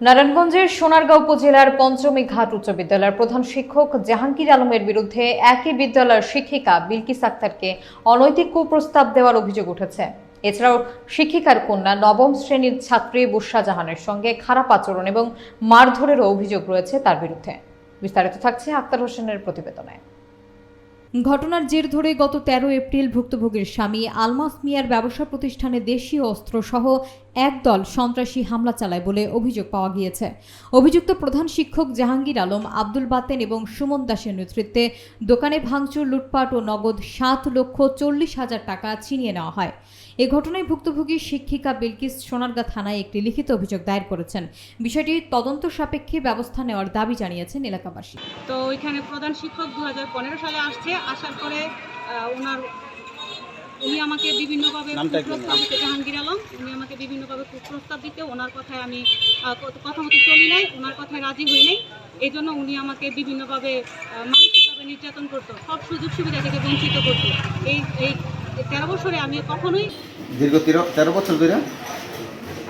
নারায়ণগঞ্জের সোনারগাঁও উপজেলার পঞ্চমী ঘাট উচ্চ বিদ্যালয়ের প্রধান শিক্ষক জাহাঙ্গীর আলমের বিরুদ্ধে একই বিদ্যালয়ের শিক্ষিকা বিলকিস আক্তারকে অনৈতিক কুপ্রস্তাব দেওয়ার অভিযোগ উঠেছে। এছাড়াও শিক্ষিকার কন্যা নবম শ্রেণীর ছাত্রী বুশরা জাহানের সঙ্গে খারাপ আচরণ এবং মারধরেরও অভিযোগ রয়েছে তার বিরুদ্ধে। বিস্তারিত থাকছে আক্তার হোসেনের প্রতিবেদনে। ঘটনার জের ধরে গত ১৩ এপ্রিল ভুক্তভোগীর স্বামী আলমাস মিয়ার ব্যবসা প্রতিষ্ঠানে দেশীয় অস্ত্রসহ একদল সন্ত্রাসী হামলা চালায় বলে অভিযোগ পাওয়া গিয়েছে। অভিযুক্ত প্রধান শিক্ষক জাহাঙ্গীর আলম, আব্দুল বাতেন এবং সুমন দাসের নেতৃত্বে দোকানে ভাঙচুর, লুটপাট ও নগদ ৭,৪০,০০০ টাকা ছিনিয়ে নেওয়া হয়। এ ঘটনায় ভুক্তভোগী শিক্ষিকা বিলকিস সোনারগাঁ থানায় একটি লিখিত অভিযোগ দায়ের করেছেন। বিষয়টি তদন্ত সাপেক্ষে ব্যবস্থা নেওয়ার দাবি জানিয়েছেন এলাকাবাসী। তো ওইখানে প্রধান শিক্ষক 2015 সালে আসার পরে উনি আমাকে বিভিন্নভাবে জাহাঙ্গীর আলম উনি আমাকে বিভিন্নভাবে কুপ্রস্তাব দিতে, ওনার কথায় আমি কথা মতো চলি নাই, ওনার কথায় রাজি হই নাই। এই জন্য উনি আমাকে বিভিন্নভাবে মানসিকভাবে নির্যাতন করতো, সব সুযোগ সুবিধা থেকে বঞ্চিত করতো। এই 13 বছরে আমি কখনোই দীর্ঘ 13 বছর ধরে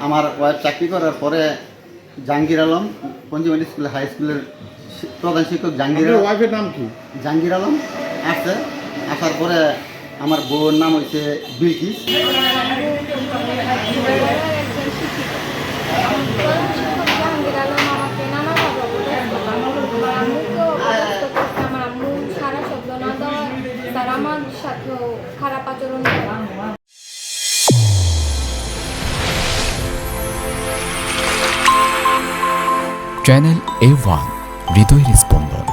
আমার ওয়াইফ চাকরি করার পরে জাহাঙ্গীর আলম পঞ্চমী স্কুল হাই স্কুলের প্রধান শিক্ষক ওয়াইফের নাম কি? জাহাঙ্গীর আলম আসছে। আসার পরে আমার বউর নাম হচ্ছে বিলকিস। আমার সাথেও খারাপ আচরণ। চ্যানেল A1 হৃদয়ের স্পন্দন।